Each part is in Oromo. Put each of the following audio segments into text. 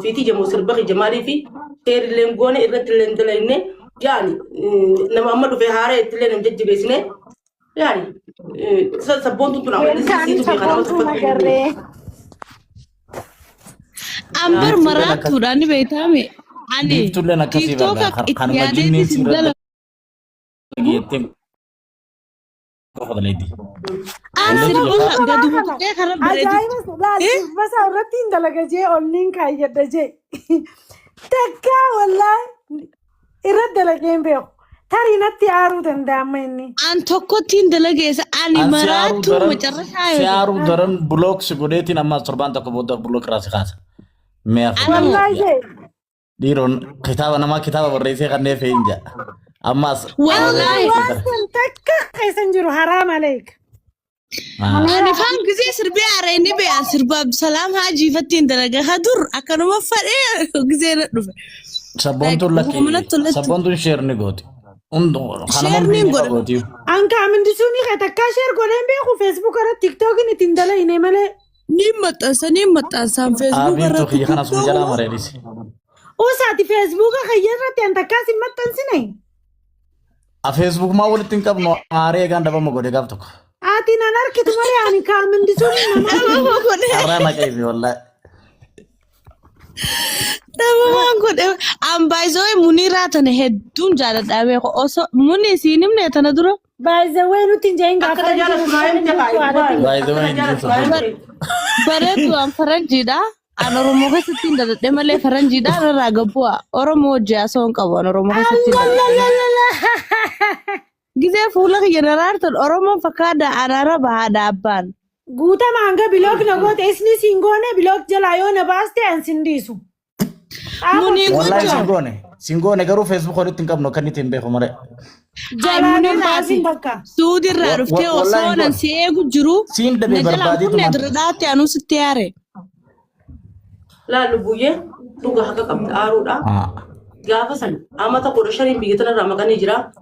فيتي جمو سربخي جمالي في خير اللي مقوني إرت اللي ندلينه يعني نما أمدو في هاري اللي نمجد بيسنه يعني سبون تنتو نعمل نسيتو في خنامة تفكر أمبر مرات توراني بيتامي أني تيك توك اتيادي سندلا هذا ليدي بس أردتين دلقة جي أولين كاية دجي تكا والله إرد دلقين بيو تاري نتي عارو دنداميني أن توكوتين دلقة أني مرات مجرشايو سيارو درن بلوك سيقوديتي نما سربان تاكو بودا بلوك راسي خاص والله جي ديرون كتابة نما كتابة برئيسي خانيه فينجا أماس والله تكا خيسن جرو حرام عليك أنا فاهم كذي سربي عريني بيا سربا بسلام هاجي فتين دلقة هدور أكانو ما فرق كذي ردف سبون تولك سبون تول شير نيغوتي شير نيغوتي أنك عمل دسوني خاتكا شير قولين بيخو فيسبوك أرى تيك توك نتندلا إني مالي نيمت أسام فيسبوك أبين توخي خانا سمجالا مريليسي وساتي فيسبوك خيرت أنت كاسي متنسيني فيسبوك ما ولد تنكب نو عاري غان دبا مغودي غابتك آتي نانار كتمالي يعني كامن دسوني أرانا كيفي والله am baizoe munira tane heddun jala dawe ko oso muni sinim ne tane duro baizoe nutin jain ga أكتر جالس سنايم جاي باي ذا واي baretu am faranjida ana romo ko sitin da de male faranjida na ragabwa oromo ja son qabo na romo ko sitin gize fula general ton oromo fakada anara bahada abban guuta manga bilog nagot esni singone bilog jalayo na baste ansindisu muni والله سينغوني غرو فيسبوك خوري تنكب نو كاني تيمبي خمره jalane lazim bakka sudi rarufte osona seegu jiru سين دبي بربادي ne dradate anu sittiare لا لبويه توجا حقا قبل آرودا جافسن أما تقول شريم بيجتنا رامكاني جرا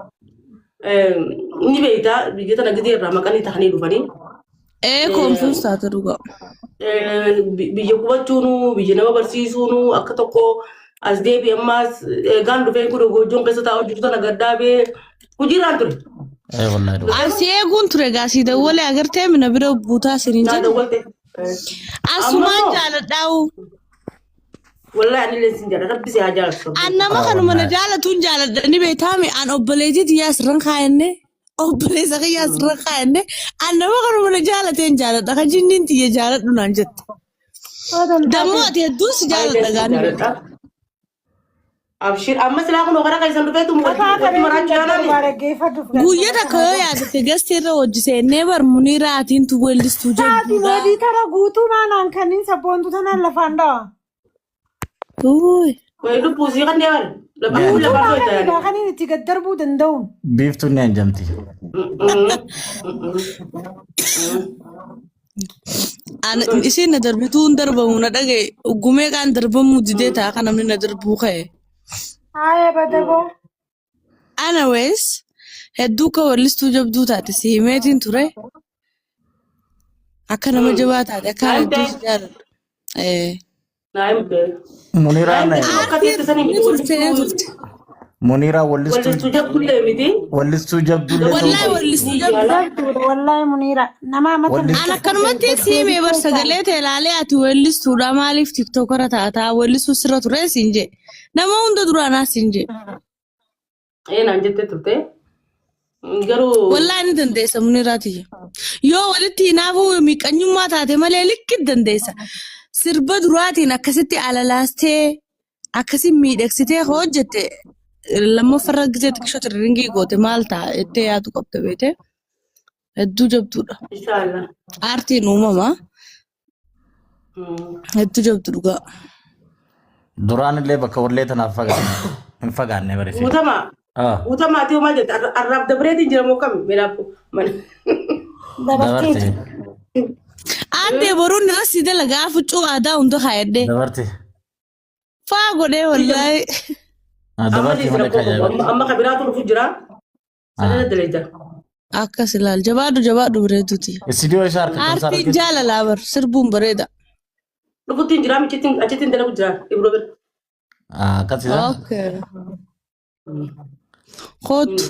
نبيتا بيجتنا كدير رامكاني تحني دفني confuse taate dhuga biyya qubachuunu biyya nama barsiisuunu akka tokko as deebi ammaas gaan dhufeen kun gojoon keessa taa'u jirtu tana gaddaabee hojiirraan ture. Asii eeguun ture gaasii dawwalee agartee mina bira buutaa siriin jedhu. Asumaan jaaladhaa'u. Wallahi ani leesin jaalladha rabbi si haa jaalatu. An nama kanuma na jaalatuun jaaladhani beektaami an obboleetii xiyyaa asirran kaayannee. Obboleessa xiyyaa asirran kaayannee an nama kanuma na jaalateen jaaladha kan jinniin xiyya jaaladhu naan jette. Dammoo ati hedduu si jaaladha gaanii. Abshir amma silaa kun ogara kaisan dhufeetu mukatti maraachuu yaadani. Guyyaa takka yoo yaadatte gasteerra hojjiseennee bar Muniiraa atiin tu weellistuu Saati jedhuudha. wadii tara guutuu maanaan kanniin sabboontu tanaan lafaan dhawa. Wayi lubbuu sii kan deeman. Labbuu lafaan dhooyta yaani. Kaniin itti gad darbuu danda'uun. Biiftuun ni hanjamti. Isheen na darbituun darbamu na dhagaye gumee kaan darbamuu didee ta'a kan namni na darbuu ka'e. Haaya badaboo. Anyways, hedduu ka weellistuu jabduu taate si himeetiin ture. Akka nama jabaa taate akka hedduu si jaaladha. Muniiraa turte. Muniiraa wallistuu jabdullee miti. wallistuu jabdullee Wallahi weellistuu jabduu. Wallahi Muniira namaa mata. An akkanumatti si himee bar sagalee ta'e ilaalee ati weellistuudha maaliif tiktokara taataa weellistuu sirra ture siin jee. Nama hunda duraanaa siin jee. Naan jettee turte. Garuu. Wallahi ni dandeessa Muniiraati. Yoo walitti hinaafuu miiqanyummaa taate malee likkit dandeessa. Sirba duraatiin akkasitti alalaastee akkasiin miidhagsitee hojjette lammaffarra gisee xiqqishoo tirringii goote maal ta'a jettee yaadu qabda beete hedduu jabduudha. Inshallah. Aartiin uumamaa hedduu jabdu dhugaa. duraan illee bakka wallee tanaaf hin fagaanne barreesse. Guutamaa. Guutamaa ati maal jette arraab dabreetiin jira moo kami beelaafu mana. Dabarteeti. Aadde boruun irratti dalagaa fuccuu aadaa hunda kaayadde. Dabarte. Faa godhee wallahi. Dabarte malee kaayyaa. Amma kabiraatu dhufu jira. Sadana daleeja. Akkas ilaal jabaadhu bareeduuti. Istiidiyoo isaa harka Aartiin jaalalaa bar sirbuun bareeda. Lukutin jira achitin dalagu jira ibro bir. Akkasisa. Okay. Kootu.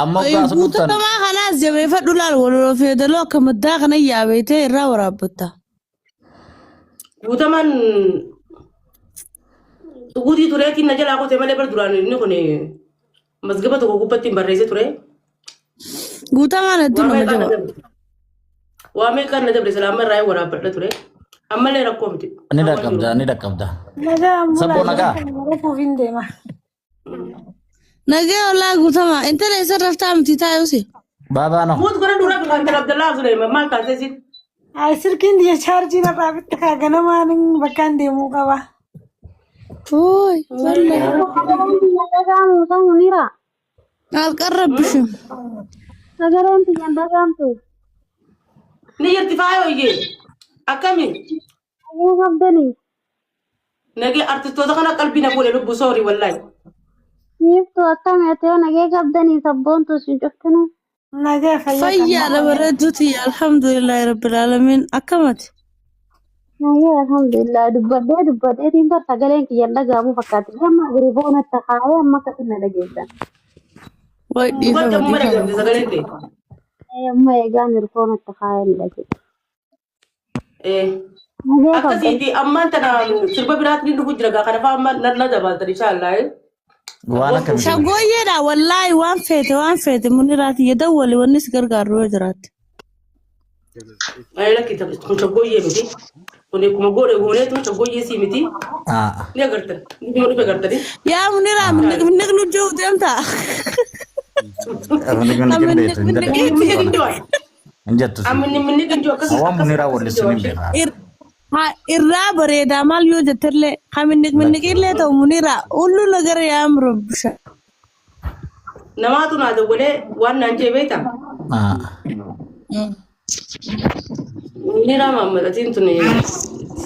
Amma gaasa Guutuu guutan. namaa kanaas jabeeffadhu laal waloo feedaloo akka maddaa kana yaabeetee irraa waraabbatta. Guutaman guutii tureetiin na jalaa qotee malee bar duraan inni kun masgaba tokko gubbatti hin barreesse ture. Guutamaan hedduu nama jaba. Waa meeqaan na dabre salaama irraa waraabbadha ture. Ammallee rakkoo miti. Ni dhaqqabda, ni dhaqqabda. Nagaa Sabbo nagaa. Rufuuf hin deema. Nagee ollaa guutamaa intala isa raftaa miti taayuusi. Baabaa no. Muut kana dura kan Abdallaa Suleyman maal taasise sit. Ay sirkiin diya chaarjii narraa bitta kaa ganamaan bakkaan deemuu qaba. Ooy wallee. Maal qarrabbishu. Sagaleen xiyyan dhagaamtu. Ni jirti faayoo iyyee. Akkamiin? Ayuu qabdanii. Nagee artistoota kana qalbii na fuudhee lubbuu soorii wallaahi. Siiftu akkami ati yoo nagee qabdanii sabboontu isin cuftinu. Nagaa fayyaa. Fayyaadha bareedduuti alhamdulillahi rabbil aalamiin akkamati. Nagee alhamdulillah dubbadheetiin bar sagaleen kiyyan dhagaamu fakkaatti. Amma giriboonatti haayee amma akkatti na dhageessan. Way Dubartii amma dhiifama. dhagamte sagaleen ta'e. Amma eegaan giriboonatti haayee ni dhageessan. Nagee qabdan. Akkasiiti ammaan tana sirba biraatti ni dhufu jira gaa kana fa'aa amma na dabaltan inshaallah. Waan akkamii. Shagooyyeedha wallaahi waan feete muniraati yedawwali wanni si gargaaru yoo jiraatti. Ay lakki kun shaggooyyee miti. Kun akkuma godhe gooneetu shaggooyyee sii miti. Ni agartan. Ni dhufe agartani. Yaa muniraa minniq nu jiru deemtaa. Injattu. Minni kan jiru akkasii. Awwaan muniraa wallisuu ni beekaa. Irraa bareedaa maal yoo jettellee kan minniqillee ta'u muniraa hulluu nagara yaa murabbisha. Namaatu naa dawwalee waan naan jee beektaa? Muniraa maammadhatiin tuni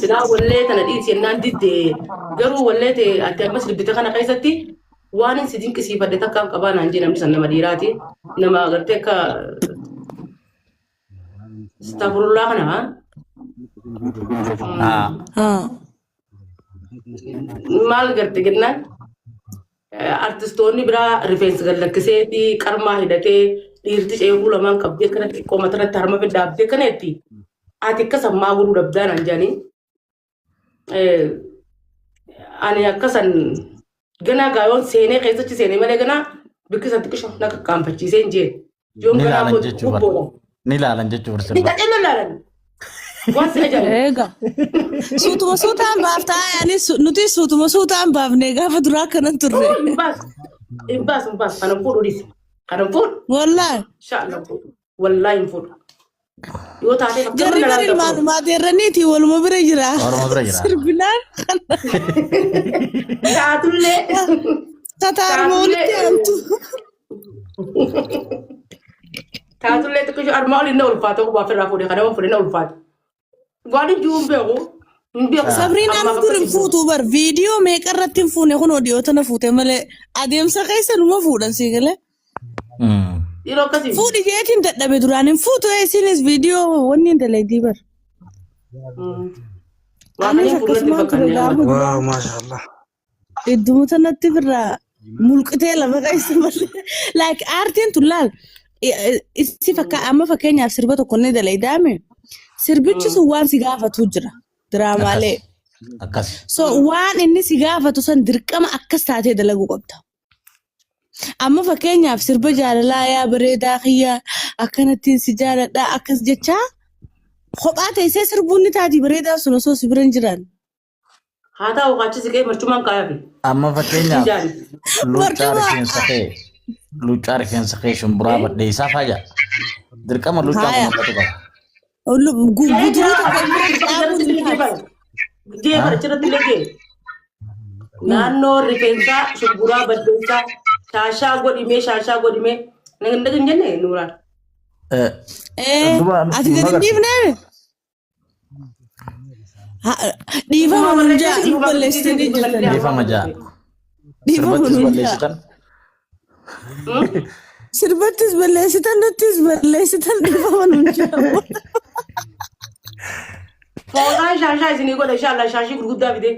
silaa wallee tana dhiisi yennaan diddee garuu wallee ta'e adde ammas dubbite kana keessatti waan hin si dinqisiifadhe takka hin qabaa naan jee namni san nama dhiiraati. Nama agartee akka Astaghfirullah kana maal garte jennaan artistoonni biraa rifeensa gallakkiseeti qarmaa hidhatee dhiirti ceekuu lamaan qabdee kanatti qooma irratti harma fiddaabdee kanatti ati akka sammaa godhuu dhabdaan anjaanii ani akkasan ganaa gaayoon seenee keessatti seenee malee ganaa bikkisatti qisha na qaqqaanfachiisee hin jee yoon ganaa gubboodha. Ni ilaalan jechuudha Ni sirba. qaceella ilaalan. Waan si ajaa'ibu. Eega. Suutuma suutaan baaftaa yaani nuti suutuma suutaan baafnee gaafa duraa akkanan turre. Hin baasu. Kanan fuudhu dhiisi. Kanan fuudhu. Wallaahi. Sha'ala fuudhu. Wallaahi hin fuudhu. Yoo taatee akka Jarri mana bari laalta ilmaan fuudhu. maateerraniiti waluma bira jira. Orma bira jira. Sirbinaan Taatullee. tataaruma walitti aantu. Taatullee xiqqoo armaa oliin na ulfaata waa ofirraa fuudhee kana waan fuudhee na ulfaata. Waan hin jiru hin beeku. Hin beeku. Sabriinaan nuti hin fuutuu bar viidiyoo meeqa irratti hin fuune kun odiyoota na fuute malee adeemsa keessa numa fuudhan sii galee. Yeroo akkasii. Fuudhi jeetiin dadhabe duraan hin fuutu isinis viidiyoo wanni hin dalaydii bar. Waan hin fuudhatti fakkanne. Wow, mashallah. Iddumuta natti birraa mulqitee lama keessa malee. Like aartiin tun laal si amma fakkeenyaaf sirba tokko ni dalaydaame. Sirbichi sun waan si gaafatu jira. Diraamaalee. Akkas. So waan inni si gaafatu san dirqama akkas taatee dalaguu qabda. Amma fakkeenyaaf sirba jaalalaa yaa bareedaa kiyyaa akkanattiin si jaaladhaa akkas jechaa kophaa teessee sirbuun ni taati bareedaa sun osoo si bira hin jiran. Haa ta'u qaachisi kee marchumaan kaayafi. Amma fakkeenyaaf Jaani. luuccaa rifeensa kee shumburaa badheessaa faaya. Dirqama luuccaa Faaya. kun mul'atu qaba. Guduruuta kan bira dhaabuun ni taati. Jeefara achirratti illee jee. Naannoo rifeensaa shumburaa baddeessaa shaashaa godhimee nagin jenne nuuraan. Ati gadi hin dhiifnee? Dhiifama hundaa nu balleessitanii jirtan. Dhiifama ja'a. Dhiifama Sirbattis hundaa. balleessitan. Sirbattis balleessitan nuttis balleessitan dhiifama hundaa. Fooxaa shaashaa isinii godha inshallah shaashii gurguddaa fide.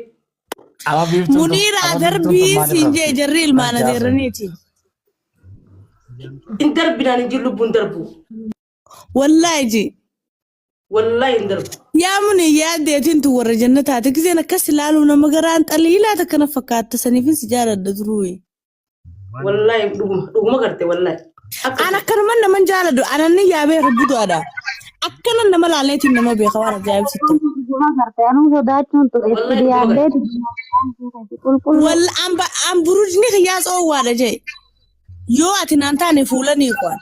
Ama biiftuu. Muniira darbii siinjee jarri ilmaan adeeraniiti. In darbinaan hin jirru lubbuun darbu. Wallaahi ji. Wallahi hin darbu. Yaa muni yaaddeetiin tu warra jannataati giseen akkas ilaaluu nama garaan xaliilaa takka na fakkaata saniifin si jaaladha turuu. Wallahi dhuguma garte wallahi. Ana akkanuman naman jaaladu ananni yaabee rubbuudhaadha. Akkanan nama laaleetiin nama beeka waan ajaa'ibsitu. Anu sodaachuun ture itti yaadee Walla an burujni kiyyaas oowwaadha jee. Yoo ati naan taane fuulanii kwaan.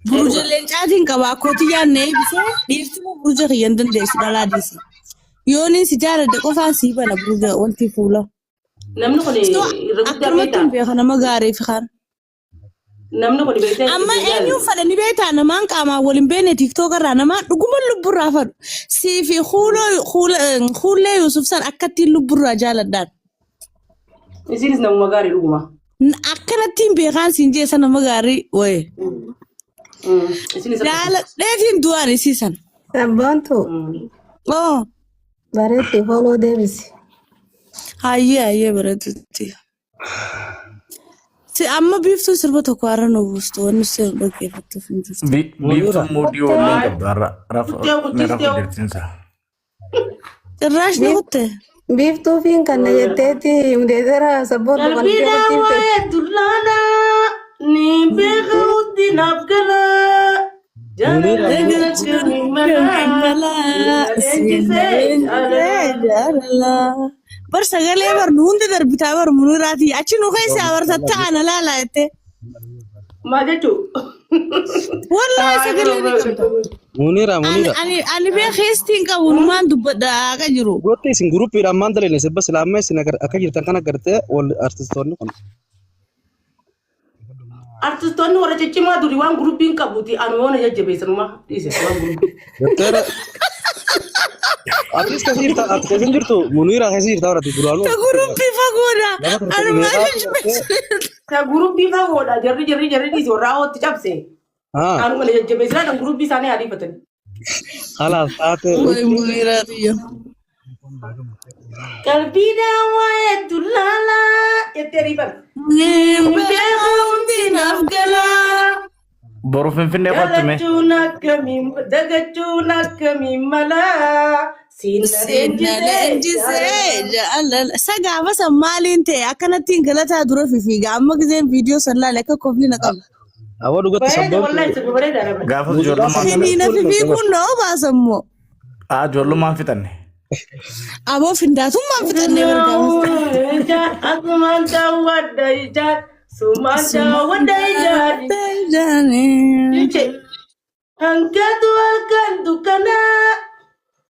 Buruja leencaatiin qabaa kooti yaadne eebisee dhiirtuma buruja kiyyan dandeessu dhalaa dhiisi. Yooniin si jaaladha qofaan sii bana buruja wanti fuula. Namni kun irra guddaa akkanumattiin beeka nama gaarii fi kaan. Namni kun beektaa. Amma eenyuun fadhani beektaa namaan qaamaan waliin beekne tiktookarraa namaan dhuguma lubburraa fadhu. Sii fi kuulee Yusuf san akkattiin lubburraa jaaladhaan. Isinis namuma gaarii dhuguma. Akkanattiin beekaan siin jeessa nama gaarii waye. Dheetiin du'aan isiisan. Sabboontu Oo. bareetti foloo deebisi. Hayyee bareedutti. Si amma biiftuu sirba tokko har'a nu buustu wanni sirba dhaggeeffattuuf hin jirtu. Biiftuu muudii waliin qabdu har'a rafa jirtinsa. Cirraash ni kutte. Biiftuufiin kana jetteeti hundeetera sabboontu kan Qalbiidhaan waa'ee dullaana ni beeka hundi naaf gala. Bar sagalee bar nu hundi darbitaa bar muniraati achi nu keessa abartatta ana laalaa jette. Maal jechuun? Wallahi sagalee ni qabda. Munira. Ani bee keessi qabu numaan dubbadhaa akka jiru. Gootee isin guruppiidhaan maal dalee sirba silaammaa isin akka jirtan kana gartee wal artistoonni kun. Artistoonni warra ciccimaa durii waan guruppiin qabuuti anu yoona jajjabeessanuma dhiise waan guruppii. Doktora. Atis kasih jirtu Munira kasih jirtu orang tidur Ta guruppii fagoodha. Anu maal jajjabeessan. Ta guruppii fagoodha jarri dhiise warraa hootti cabse. Anu mana jajjabeessinaa kan guruppii isaanii adiifatanii. Halas taate. Muniraatiyo. Qalbiidhaan waa'ee dullaala jettee riifan. Beeka hundi naaf gala. Boru Finfinnee qottume. Dagachuun akkamiin mala. Sinna leenjisee jaalala. Sagaafa san maaliin ta'e akkanattiin galataa dura fiigaa amma giseen viidiyoo san laale akka koofii na qaba. Awwa dhugatti Gaafa ijoollummaan Siniina fiiguun na obaasammoo. ijoollummaan fixanne. Aboo findaatummaan fixannee bargaama. Asumaan daawwadha ijaan. Sumaan daawwadha ijaan. Hangatu halkan dukkanaa.